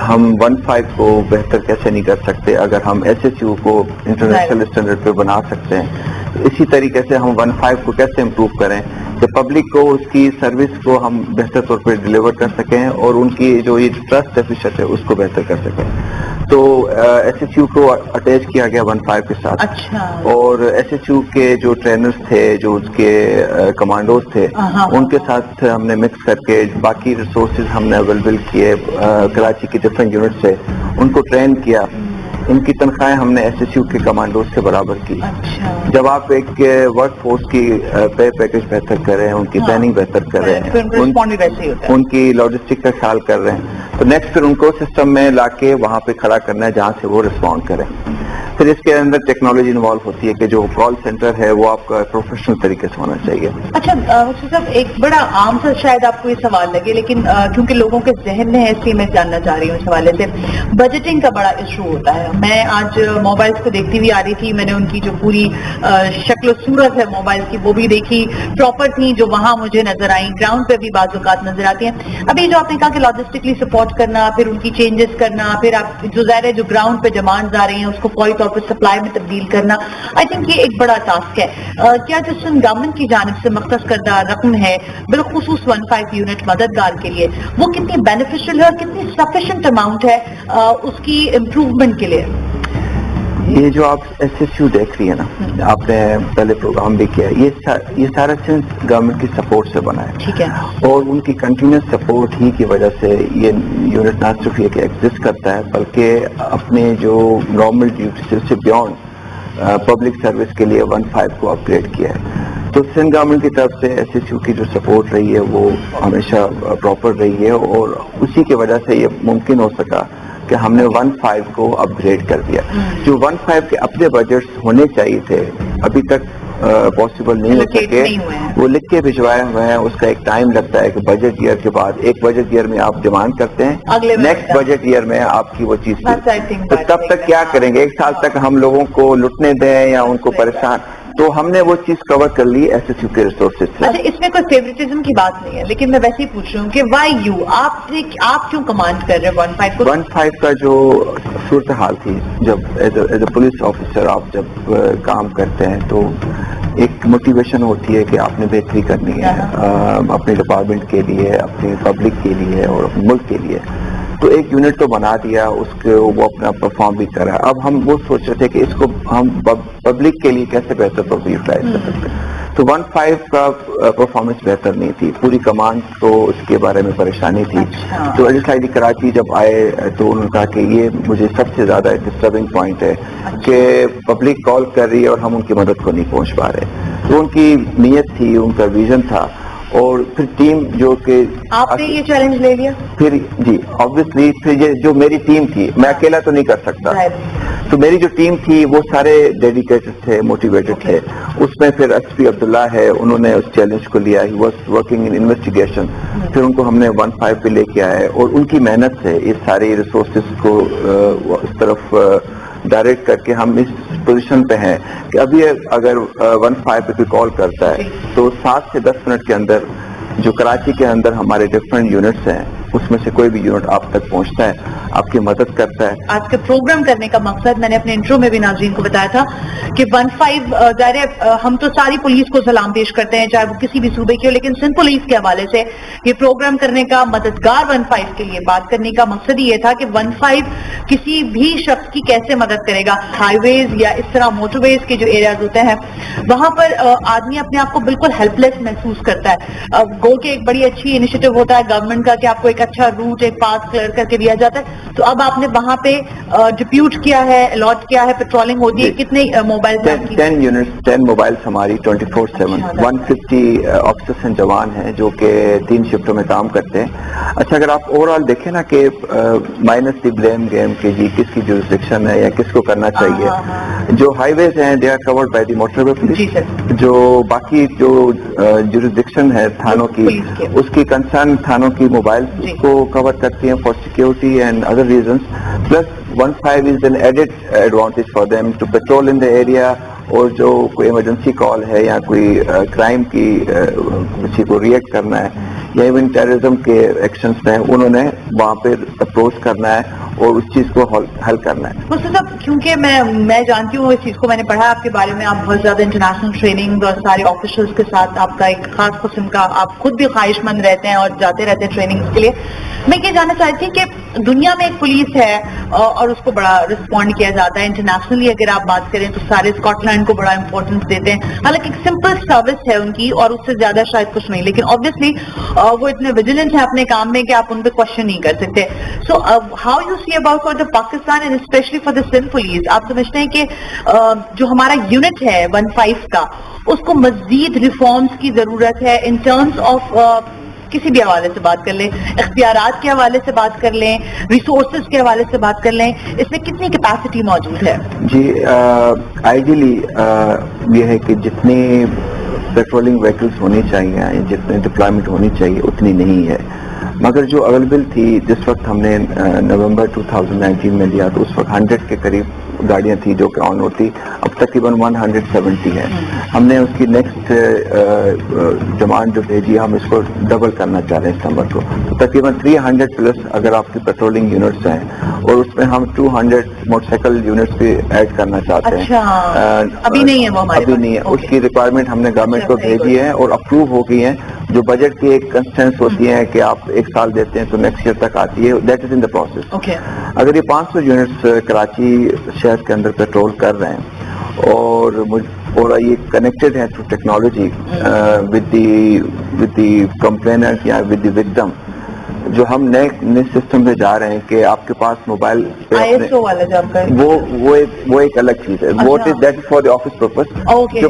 ہم 15 کو بہتر کیسے نہیں کر سکتے اگر ہم SSU کو انٹرنیشنل اسٹینڈرڈ پہ بنا سکتے ہیں, اسی طریقے سے ہم 15 کو کیسے امپروو کریں کہ پبلک کو اس کی سروس کو ہم بہتر طور پہ ڈیلیور کر سکیں اور ان کی جو یہ ٹرسٹ ڈیفیسٹ ہے اس کو بہتر کر سکیں. تو SSU کو اٹیچ کیا گیا 15 کے ساتھ. اچھا. اور SSU کے جو ٹرینرز تھے, جو اس کے کمانڈوز تھے, ان کے ساتھ ہم نے مکس کر کے باقی ریسورسز ہم نے اویلیبل کیے کراچی کی ڈفرینٹ یونٹ سے, ان کو ٹرین کیا. ان کی تنخواہیں ہم نے SSU کے کمانڈوز سے برابر کی. جب آپ ایک ورک فورس کی پے پیکج بہتر کر رہے ہیں, ان کی پلاننگ بہتر کر رہے ہیں, ان کی لاجسٹک کا خیال کر رہے ہیں, تو نیکسٹ پھر ان کو سسٹم میں لا کے وہاں پہ کھڑا کرنا ہے جہاں سے وہ رسپونڈ کریں. پھر اس کے اندر ٹیکنالوجی انوالو ہوتی ہے کہ جو کال سینٹر ہے وہ آپ کا پروفیشنل طریقے سے ہونا چاہیے. اچھا صاحب, ایک بڑا عام سا شاید آپ کو یہ سوال لگے, لیکن کیونکہ لوگوں کے ذہن میں ہے اس لیے میں جاننا چاہ رہی ہوں اس حوالے سے. بجٹنگ کا بڑا ایشو ہوتا ہے. میں آج موبائلس کو دیکھتی ہوئی آ رہی تھی, میں نے ان کی جو پوری شکل و صورت ہے موبائل کی وہ بھی دیکھی, پراپر تھی جو وہاں مجھے نظر آئیں, گراؤنڈ پہ بھی بعض اوقات نظر آتی ہیں. ابھی جو آپ نے کہا کہ لاجسٹکلی سپورٹ کرنا, پھر ان کی چینجز کرنا, پھر آپ جو ظاہر ہے جو گراؤنڈ پہ ڈیمانڈز آ رہی ہیں اس کو فوری طور پر سپلائی میں تبدیل کرنا, آئی تھنک یہ ایک بڑا ٹاسک ہے. کیا جو سندھ گورنمنٹ کی جانب سے مختص کردہ رقم ہے بالخصوص 15 یونٹ مددگار کے لیے, وہ کتنی بینیفیشل ہے اور کتنی سفیشینٹ اماؤنٹ ہے اس کی امپروومنٹ کے لیے؟ یہ جو آپ SSU دیکھ رہی ہے نا, آپ نے پہلے پروگرام بھی کیا, یہ سارا سندھ گورنمنٹ کی سپورٹ سے بنا ہے. ٹھیک ہے. اور ان کی کنٹینیوس سپورٹ ہی کی وجہ سے یہ یونٹ نہ صرف یہ کہ ایگزسٹ کرتا ہے بلکہ اپنے جو نارمل ڈیوٹی سے بیونڈ پبلک سروس کے لیے 15 کو اپ گریڈ کیا ہے. تو سندھ گورنمنٹ کی طرف سے SSU کی جو سپورٹ رہی ہے وہ ہمیشہ پراپر رہی ہے, اور اسی کی وجہ سے یہ ممکن ہو سکا کہ ہم نے 15 کو اپ گریڈ کر دیا. جو 15 کے اپنے بجٹس ہونے چاہیے تھے ابھی تک پاسبل نہیں ہو سکے, وہ لکھ کے بھجوائے ہوئے ہیں. اس کا ایک ٹائم لگتا ہے کہ بجٹ ایئر کے بعد, ایک بجٹ ایئر میں آپ ڈیمانڈ کرتے ہیں, نیکسٹ بجٹ ایئر میں آپ کی وہ چیز, تو تب تک کیا کریں گے؟ 1 سال تک ہم لوگوں کو لٹنے دیں یا ان کو پریشان, تو ہم نے وہ چیز کور کر لی SSU کے ریسورسز سے. اچھا, اس میں کوئی فیوریٹزم کی بات نہیں ہے, لیکن میں ویسے ہی پوچھ رہی ہوں کہ وائی یو, آپ کیوں کمانڈ کر رہے ہیں 15 کو؟ 15 کا جو صورتحال تھی, جب ایز اے پولیس آفیسر آپ جب کام کرتے ہیں تو ایک موٹیویشن ہوتی ہے کہ آپ نے بہتری کرنی ہے اپنے ڈپارٹمنٹ کے لیے, اپنے پبلک کے لیے اور اپنے ملک کے لیے. تو ایک یونٹ تو بنا دیا, اس کو وہ اپنا پرفارم بھی کرا. اب ہم وہ سوچ رہے تھے کہ اس کو ہم پبلک کے لیے کیسے بہتر طور پہ یوٹیلائز کر سکتے ہیں. تو 15 کا پرفارمنس بہتر نہیں تھی, پوری کمانڈ کو اس کے بارے میں پریشانی تھی. تو DIG کراچی جب آئے تو انہوں نے کہا کہ یہ مجھے سب سے زیادہ ڈسٹربنگ پوائنٹ ہے کہ پبلک کال کر رہی ہے اور ہم ان کی مدد کو نہیں پہنچ پا رہے. تو ان کی نیت تھی, ان کا ویژن تھا, اور پھر ٹیم جو کہ آپ نے یہ چیلنج لے لیا؟ پھر جی آبویسلی پھر یہ جو میری ٹیم تھی، میں اکیلا تو نہیں کر سکتا، تو میری جو ٹیم تھی وہ سارے ڈیڈیکیٹڈ تھے، موٹیویٹڈ تھے. اس میں پھر ایس پی عبداللہ ہے، انہوں نے اس چیلنج کو لیا، he was working in investigation. پھر ان کو ہم نے 1-5 پہ لے کے آئے اور ان کی محنت سے اس سارے ریسورسز کو اس طرف ڈائریکٹ کر کے ہم اس پوزیشن پہ ہیں کہ ابھی اگر 1-5 پہ کوئی کال کرتا ہے تو 7 سے 10 منٹ کے اندر جو کراچی کے اندر ہمارے ڈفرینٹ یونٹس ہیں اس میں سے کوئی بھی یونٹ آپ تک پہنچتا ہے، آپ کی مدد کرتا ہے. آج کے پروگرام کرنے کا مقصد میں نے اپنے انٹرو میں بھی ناظرین کو بتایا تھا کہ 1-5 ظاہر ہے ہم تو ساری پولیس کو سلام پیش کرتے ہیں چاہے وہ کسی بھی صوبے کی ہو، لیکن سندھ پولیس کے حوالے سے یہ پروگرام کرنے کا، مددگار 1-5 کے لیے بات کرنے کا مقصد یہ تھا کہ 1-5 کسی بھی شخص کی کیسے مدد کرے گا. ہائی ویز یا اس طرح موٹر ویز کے جو ایریاز ہوتے ہیں وہاں پر آدمی اپنے آپ کو بالکل ہیلپ لیس محسوس کرتا ہے. گو کہ ایک بڑی اچھی انیشیٹو ہوتا ہے گورنمنٹ کا کہ آپ کو ایک اچھا روٹ، ایک پاس کلیئر کر کے دیا جاتا ہے، تو اب آپ نے وہاں پہ ڈپیوٹ کیا ہے، الاٹ کیا ہے، پیٹرولنگ ہوتی ہے. کتنے موبائل 10 یونٹس 10 موبائلس ہماری 24/7 150 آفیسرس اینڈ جوان ہیں جو کہ 3 شفٹوں میں کام کرتے ہیں. اچھا اگر آپ اوور آل دیکھیں نا کہ مائنس دی بلیم گیم کہ جی کس کی جورسڈکشن ہے یا کس کو کرنا چاہیے، جو ہائی ویز ہیں they are covered by the motorway police, جو باقی جو جورسڈکشن ہے تھانوں کی اس کی کنسرن تھانوں کی موبائل کو کور کرتی ہیں for security and other reasons. Plus 1-5 is an added advantage for them to patrol in the area, اور جو کوئی ایمرجنسی کال ہے یا کوئی کرائم کی کسی کو ریئیکٹ کرنا ہے یا ایون ٹیررزم کے ایکشنز میں انہوں نے وہاں پہ اپروچ کرنا ہے اور اس چیز کو حل کرنا ہے. مفتی صاحب کیونکہ میں جانتی ہوں اس چیز کو، میں نے پڑھا آپ کے بارے میں، آپ بہت زیادہ انٹرنیشنل ٹریننگ اور سارے آفیسرز کے ساتھ آپ کا ایک خاص قسم کا، آپ خود بھی خواہش مند رہتے ہیں اور جاتے رہتے ہیں ٹریننگ کے لیے. میں یہ جاننا چاہتی ہوں کہ دنیا میں ایک پولیس ہے اور اس کو بڑا رسپونڈ کیا جاتا ہے. انٹرنیشنلی اگر آپ بات کریں تو سارے اسکاٹ لینڈ کو بڑا امپورٹنس دیتے ہیں، حالانکہ ایک سمپل سروس ہے ان کی اور اس سے زیادہ شاید کچھ نہیں، لیکن آبویسلی وہ اتنے ویجیلنٹ ہیں اپنے کام میں کہ آپ ان پہ کوشچن نہیں کر سکتے. So how you see about for the Pakistan and specially for the Sindh police, آپ سمجھتے ہیں کہ جو ہمارا یونٹ ہے 1-5 کا اس کو مزید ریفارمز کی ضرورت ہے ان ٹرمز آف کسی بھی حوالے سے بات کر لیں، اختیارات کے حوالے سے بات کر لیں، ریسورسز کے حوالے سے بات کر لیں، اس میں کتنی کیپیسٹی موجود ہے؟ جی آئیڈیلی یہ ہے کہ جتنی پیٹرولنگ وہیکلس ہونی چاہیے، جتنے ڈپلائمنٹ ہونی چاہیے اتنی نہیں ہے. مگر جو اویلیبل تھی جس وقت ہم نے نومبر 2019 میں لیا تو اس وقت 100 کے قریب گاڑیاں تھیں جو کہ آن ہوتی، اب تقریباً 170 ہے. ہم نے اس کی نیکسٹ ڈیمانڈ جو بھیجی، ہم اس کو ڈبل کرنا چاہ رہے ہیں اس نمبر کو، تو تقریباً 300 پلس اگر آپ کی پیٹرولنگ یونٹس ہیں، اور اس میں ہم 200 موٹر سائیکل یونٹس بھی ایڈ کرنا چاہتے ہیں. ابھی نہیں ہے وہ ہمارے ابھی نہیں ہے. اس کی ریکوائرمنٹ ہم نے گورنمنٹ کو بھیجی ہے اور اپروو ہو گئی ہیں. جو بجٹ کی ایک کنسٹینس ہوتی ہے کہ آپ 1 سال دیتے ہیں تو نیکسٹ ایئر تک آتی ہے، that is in the process. اگر یہ 500 یونٹس کراچی شہر کے اندر پیٹرول کر رہے ہیں اور یہ کنیکٹڈ ہے through technology with the complainant یا ود دی وکٹم، جو ہم نئے سسٹم پہ جا رہے ہیں کہ آپ کے پاس موبائل وہ ایک الگ چیز ہے. That is for the office purpose. جو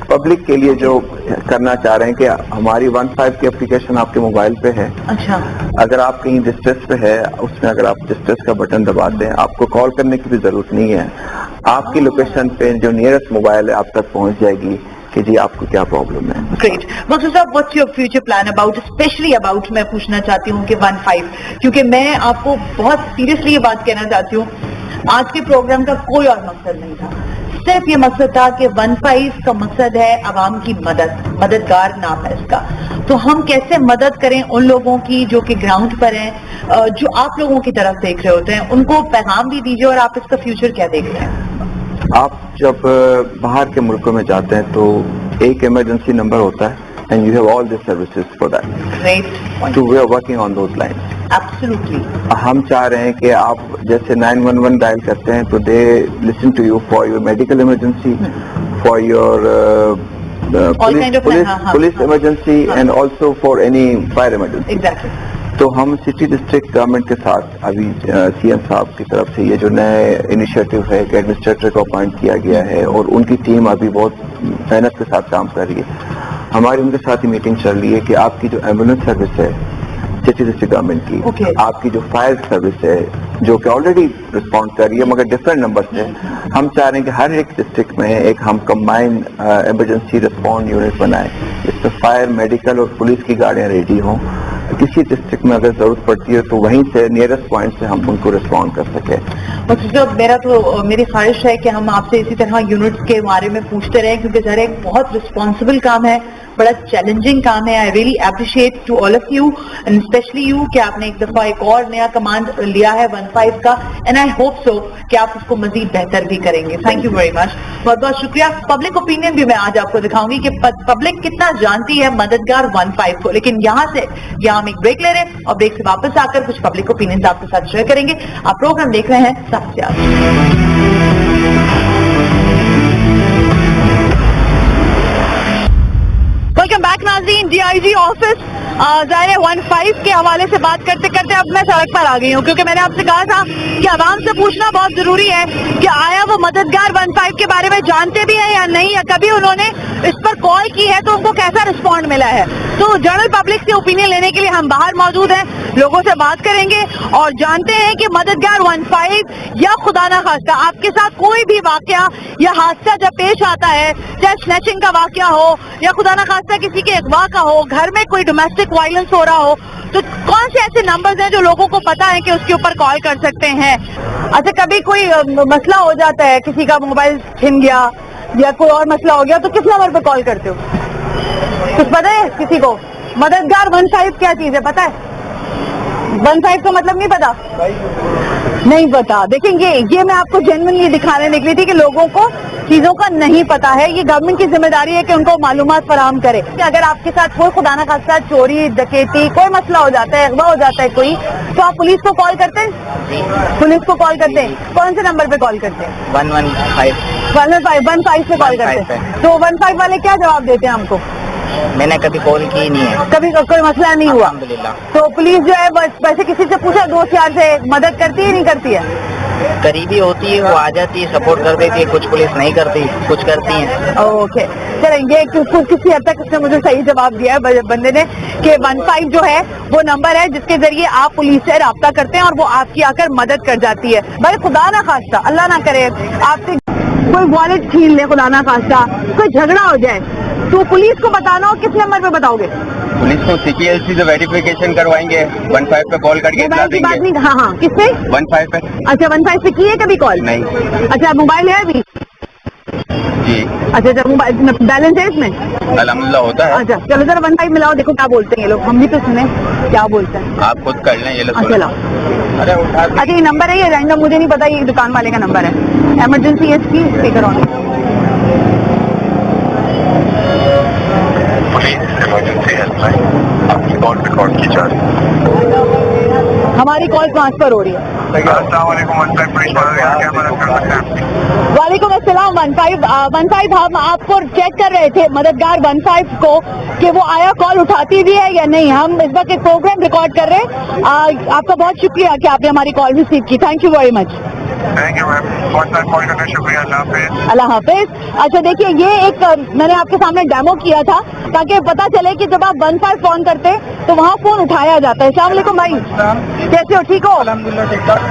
پبلک کے لیے جو کرنا چاہ رہے ہیں کہ ہماری 1-5 کی اپلیکیشن آپ کے موبائل پہ ہے، اگر آپ کہیں ڈسٹریس پہ ہے اس میں اگر آپ ڈسٹریس کا بٹن دباتے ہیں آپ کو کال کرنے کی بھی ضرورت نہیں ہے، آپ کی لوکیشن پہ جو نیئرسٹ موبائل ہے آپ تک پہنچ جائے گی کہ جی آپ کو کیا پرابلم ہے. Great. Maqsood sahab what's your future plan about, specially about میں پوچھنا چاہتی ہوں کہ 1-5، کیونکہ میں آپ کو بہت سیریسلی یہ بات کہنا چاہتی ہوں، آج کے پروگرام کا کوئی اور مقصد نہیں تھا، صرف یہ مقصد تھا کہ 1-5 کا مقصد ہے عوام کی مددگار نام ہے اس کا. تو ہم کیسے مدد کریں ان لوگوں کی جو کہ گراؤنڈ پر ہیں، جو آپ لوگوں کی طرف دیکھ رہے ہوتے ہیں، ان کو پیغام بھی دیجیے اور آپ اس کا فیوچر کیا دیکھ رہے ہیں؟ آپ جب باہر کے ملکوں میں جاتے ہیں تو ایک ایمرجنسی نمبر ہوتا ہے and you have all the services for that. Great. So we are working on those lines. Absolutely. ہم چاہ رہے ہیں کہ آپ جیسے 911 ڈائل کرتے ہیں تو they listen to you for your medical emergency, for your police emergency and also for any fire emergency. Exactly. تو ہم سٹی ڈسٹرکٹ گورنمنٹ کے ساتھ ابھی سی ایم صاحب کی طرف سے یہ جو نئے انیشیٹو ہے کہ ایڈمنسٹریٹر کو اپوائنٹ کیا گیا ہے اور ان کی ٹیم ابھی بہت محنت کے ساتھ کام کر رہی ہے. हमारी उनके साथ ही मीटिंग चल रही है कि आपकी जो एम्बुलेंस सर्विस है सिटी गवर्नमेंट की, Okay. आपकी जो फायर सर्विस है जो कि ऑलरेडी रिस्पॉन्ड कर रही है मगर डिफरेंट नंबर से, हम चाह रहे हैं कि हर एक डिस्ट्रिक्ट में एक हम कंबाइंड इमरजेंसी रिस्पॉन्ड यूनिट बनाएं जिसमें फायर, मेडिकल और पुलिस की गाड़ियां रेडी हों। किसी डिस्ट्रिक्ट में अगर जरूरत पड़ती है तो वहीं से नियरेस्ट पॉइंट से हम उनको रिस्पॉन्ड कर सके। मेरी ख्वाहिश है कि हम आपसे इसी तरह यूनिट्स के बारे में पूछते रहें, क्योंकि ज़रा एक बहुत रिस्पॉन्सिबल काम है, बड़ा चैलेंजिंग काम है। I really appreciate to all of you and specially you कि आपने एक दफा एक और नया कमांड लिया है 15 का, एंड आई होप सो कि आप उसको मजीद बेहतर भी करेंगे। थैंक यू वेरी मच, बहुत बहुत शुक्रिया। पब्लिक ओपिनियन भी मैं आज आपको दिखाऊंगी कि पब्लिक कितना जानती है मददगार 15 को। लेकिन यहाँ हम एक ब्रेक ले रहे हैं और ब्रेक से वापस आकर कुछ पब्लिक ओपिनियन आपके साथ शेयर करेंगे। आप प्रोग्राम देख रहे हैं साथ से आज। वेलकम बैक नाज़रीन, DIG ऑफिस ज़ाहिर 15 के हवाले से बात करते करते अब मैं सड़क पर आ गई हूँ, क्योंकि मैंने आपसे कहा था कि आवाम से पूछना बहुत जरूरी है कि आया वो मददगार 15 के बारे में जानते भी हैं या नहीं, या कभी उन्होंने इस पर कॉल की है तो उनको कैसा रिस्पॉन्ड मिला है। तो जनरल पब्लिक से ओपिनियन लेने के लिए हम बाहर मौजूद हैं, लोगों से बात करेंगे और जानते हैं कि मददगार 15 या खुदा ना खास्ता आपके साथ कोई भी वाकया या हादसा जब पेश आता है, चाहे स्नैचिंग का वाकया हो या खुदा ना खास्ता किसी के अगवा का हो, घर में कोई डोमेस्टिक वायलेंस हो रहा हो, तो कौन से ऐसे नंबर्स हैं जो लोगों को पता है कि उसके ऊपर कॉल कर सकते हैं। अच्छा, कभी कोई मसला हो जाता है, किसी का मोबाइल छिन गया या कोई और मसला हो गया, तो किस नंबर पे कॉल करते हो? कुछ पता है किसी को? मददगार 15 क्या चीज है पता है? 15 का मतलब नहीं पता? नहीं पता। देखेंगे, ये मैं आपको जेन्युइनली दिखाने निकली थी कि लोगों को चीजों का नहीं पता है। ये गवर्नमेंट की जिम्मेदारी है कि उनको मालूमात फराहम करे कि अगर आपके साथ कोई खुदा ना खास्ता चोरी, डकैती, कोई मसला हो जाता है, अगवा हो जाता है कोई, तो आप पुलिस को कॉल करते हैं? पुलिस को कॉल करते हैं। कौन से नंबर पे कॉल करते हैं? 15 पे कॉल करते हैं। तो 15 वाले क्या जवाब देते हैं हमको? मैंने कभी कॉल की नहीं है, कभी कोई मसला नहीं हुआ। अल्हम्दुलिल्लाह। तो पुलिस जो है बस वैसे किसी से पूछा, दोस्त यार से मदद करती है नहीं करती है? करीबी होती है, वो आ जाती है, सपोर्ट कर देती है। कुछ पुलिस नहीं करती, कुछ करती है। ओके, चलेंगे। किसी हद तक उसने मुझे सही जवाब दिया है बंदे ने कि 15 जो है वो नंबर है जिसके जरिए आप पुलिस से राब्ता करते हैं और वो आपकी आकर मदद कर जाती है। भाई खुदा ना खास्ता, अल्लाह ना करे, आपसे कोई वॉलेट छीन ले, खुदा ना खास्ता कोई झगड़ा हो जाए, तो पुलिस को बताना हो, किस नंबर पे बताओगे? पुलिस को CPLC से वेरिफिकेशन करवाएंगे, 15 पे कॉल करके इत्तला मोबाइल की बात देंगे। नहीं, हाँ हाँ, किससे? 15 पे। अच्छा, 15 पे की है कभी कॉल? नहीं। अच्छा, मोबाइल है अभी? जी, अच्छा, मोबाइल बैलेंस है इसमें? अल्हम्दुलिल्लाह होता है। अच्छा, चलो जरा 15 मिलाओ, देखो क्या बोलते हैं ये लोग, हम भी तो सुने क्या बोलते हैं। आप खुद कर लें, ये लोग। अच्छा लाओ। अरे उठा दे। अच्छा, ये नंबर है, ये रैंडम मुझे नहीं पता, ये दुकान वाले का नंबर है। Emergency SP speaker on. Emergency helpline, आपकी कॉल रिकॉर्ड की जा रही है। हमारी कॉल ट्रांसफर हो रही है। वालेकुम अस्सलाम। 15 हम आपको चेक कर रहे थे मददगार 15 को कि वो आया कॉल उठाती भी है या नहीं। हम इस वक्त एक प्रोग्राम रिकॉर्ड कर रहे हैं। आपका बहुत शुक्रिया कि आपने हमारी कॉल रिसीव की। Thank you very much. Thank you ma'am, बहुत सारा कॉल करना शुक्रिया। अल्लाह हाफिज़। अल्लाह हाफिज। अच्छा, देखिए, ये एक मैंने आपके सामने डेमो किया था ताकि पता चले कि जब आप 15 फोन करते तो वहाँ फोन उठाया जाता है। अस्सलाम वालेकुम भाई, कैसे हो? ठीक हो?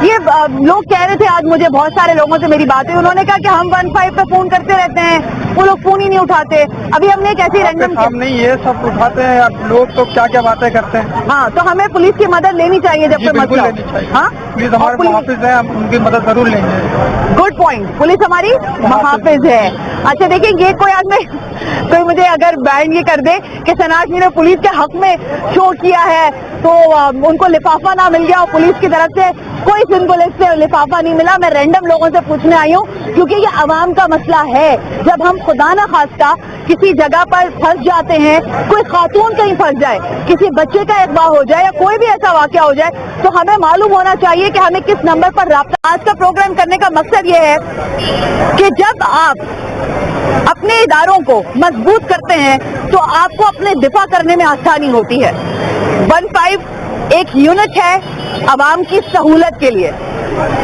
ये लोग कह रहे थे, आज मुझे बहुत सारे लोगों से मेरी बात हुई, उन्होंने कहा कि हम 15 पे फोन करते रहते हैं, वो लोग फोन ही नहीं उठाते। अभी हमने एक ऐसी रैंडम नहीं, ये सब उठाते हैं आप लोग, तो क्या क्या बातें करते हैं। हाँ, तो हमें पुलिस की मदद लेनी चाहिए जब कोई मसला हो। हाँ, प्लीज, हमारे मुहाफिज है, हम उनकी मदद जरूर लेंगे। गुड पॉइंट, पुलिस हमारी मुहाफिज है। अच्छा, देखिए, ये कोई आदमी कोई मुझे अगर बैन ये कर दे कि सनाजी ने पुलिस के हक में शो किया है तो उनको लिफाफा ना मिल गया और पुलिस की तरफ से कोई पुलिस से लिफाफा नहीं मिला। मैं रैंडम लोगों से पूछने आई हूँ क्योंकि ये आवाम का मसला है। जब हम खुदा ना खास्ता किसी जगह पर फंस जाते हैं, कोई खातून कहीं फंस जाए, किसी बच्चे का अगवा हो जाए या कोई भी ऐसा वाकया हो जाए, तो हमें मालूम होना चाहिए कि हमें किस नंबर पर राब्ता। आज का प्रोग्राम करने का मकसद ये है कि जब आप अपने इदारों को मजबूत करते हैं तो आपको अपने दिफा करने में आसानी होती है। 15 एक यूनिट है आवाम की सहूलत के लिए।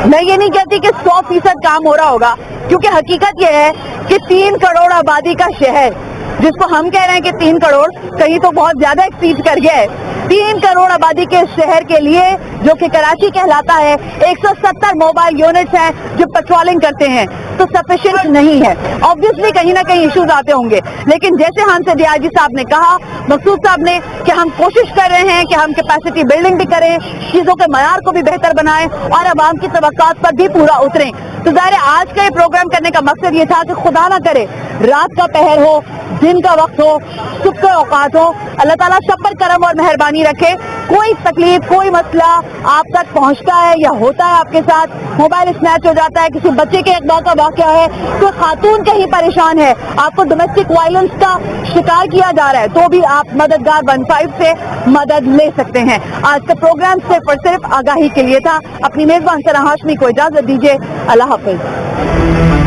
मैं ये नहीं कहती कि 100% काम हो रहा होगा, क्योंकि हकीकत ये है कि 3 करोड़ आबादी का शहर جس کو ہم کہہ رہے ہیں کہ 3 کروڑ کہیں تو بہت زیادہ ایکسیڈ کر گیا ہے. 3 کروڑ آبادی کے شہر کے لیے جو کہ کراچی کہلاتا ہے 170 موبائل یونٹس ہیں جو پیٹرولنگ کرتے ہیں تو سفیشینٹ نہیں ہے. آبویسلی کہیں نہ کہیں ایشوز آتے ہوں گے, لیکن جیسے ہم سے DIG صاحب نے کہا, مقصود صاحب نے, کہ ہم کوشش کر رہے ہیں کہ ہم کیپیسٹی بلڈنگ بھی کریں, چیزوں کے معیار کو بھی بہتر بنائیں اور عوام کی توقعات پر بھی پورا اتریں. تو ظاہر آج کا یہ پروگرام کرنے کا مقصد یہ تھا کہ خدا نہ کرے رات کا پہر ہو, دن کا وقت ہو, صبح کے اوقات ہو, اللہ تعالیٰ سب پر کرم اور مہربانی رکھے. کوئی تکلیف, کوئی مسئلہ آپ تک پہنچتا ہے یا ہوتا ہے آپ کے ساتھ, موبائل اسنیچ ہو جاتا ہے, کسی بچے کے اقدام کا واقعہ ہے, کوئی خاتون کہیں پریشان ہے, آپ کو ڈومیسٹک وائلنس کا شکار کیا جا رہا ہے, تو بھی آپ مددگار 15 سے مدد لے سکتے ہیں. آج کا پروگرام صرف اور صرف آگاہی کے لیے تھا. اپنی میزبان سنا ہاشمی کو اجازت دیجیے. اللہ حافظ.